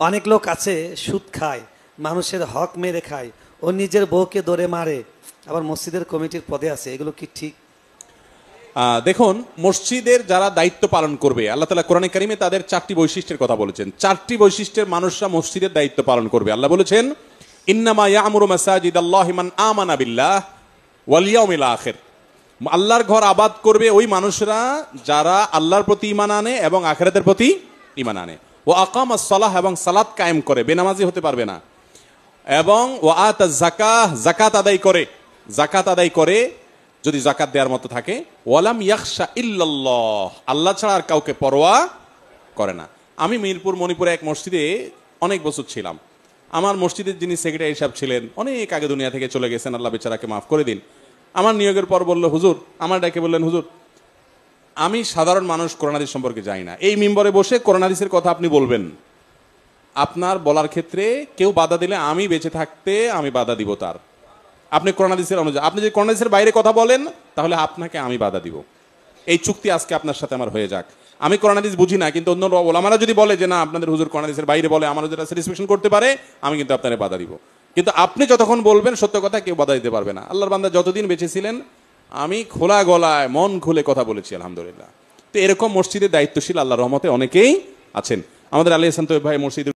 অনেক লোক আছে সুদ খায়, মানুষের হক মেরে খায়, ও নিজের বউকে ধরে মারে, আবার মসজিদের কমিটির পদে আছে, এগুলো কি ঠিক? দেখুন, মসজিদের যারা দায়িত্ব পালন করবে, আল্লাহ তাআলা কোরআনে কারিমে তাদের 4টি বৈশিষ্ট্যের কথা বলেছেন। 4টি বৈশিষ্ট্যের মানুষরা মসজিদের দায়িত্ব পালন করবে। আল্লাহ বলেছেন, ইন্নামা ইয়া'মুরু মাসাজিদাল্লাহি মান আমানা বিল্লাহ ওয়াল ইয়াউমিল আখির। আল্লাহর ঘর আবাদ করবে ওই মানুষরা যারা আল্লাহর প্রতি ঈমান আনে এবং আখিরাতের প্রতি ঈমান আনে। ওয়া আকামাস সালাহ, এবং সালাত কায়েম করে, বেনামাজি হতে পারবে না। এবং ওয়া আতাজ যাকাহ, যাকাত আদায় করে, যাকাত আদায় করে যদি যাকাত দেওয়ার মতো থাকে। ওয়ালাম ইয়াখশা ইল্লাল্লাহ, আল্লাহ ছাড়া আর কাউকে পরোয়া করে না। আমি মিরপুর মণিপুরে এক মসজিদে অনেক বছর ছিলাম। আমার মসজিদের যিনি সেক্রেটারি সাহেব ছিলেন, অনেক আগে দুনিয়া থেকে চলে গেছেন, আল্লাহ বেচারাকে মাফ করে দিন। আমার নিয়োগের পর বলল, হুজুর, আমার ডাকে বললেন, হুজুর, আমি সাধারণ মানুষ, কোরআন হাদিস সম্পর্কে জানি না, এই মিম্বরে বসে কোরআন হাদিসের কথা আপনি বলবেন, আপনার বলার ক্ষেত্রে কেউ বাধা দিলে আমি বেঁচে থাকতে আমি বাধা দিব তার। আপনি কোরআন হাদিসের অনুযায়ী, আপনি যদি কোরআন হাদিসের বাইরে কথা বলেন তাহলে আপনাকে আমি বাধা দিব। এই চুক্তি আজকে আপনার সাথে আমার হয়ে যাক। আমি কোরআন হাদিস বুঝি না, কিন্তু অন্য ওলামারা যদি বলে যে না আপনাদের হুজুর কোরআন হাদিসের বাইরে বলে, আমার যেটা স্যাটিসফ্যাকশন করতে পারে, আমি কিন্তু আপনারে বাধা দিব। কিন্তু আপনি যতক্ষণ বলবেন সত্য কথা, কেউ বাধা দিতে পারবে না। আল্লাহর বান্দা যতদিন বেঁচে ছিলেন আমি খোলা গলায় মন খুলে কথা বলেছি, আলহামদুলিল্লাহ। তো এরকম মসজিদের দায়িত্বশীল আল্লাহর রহমতে অনেকেই আছেন। আমাদের আলী হাসান তৈয়ব ভাই মসজিদ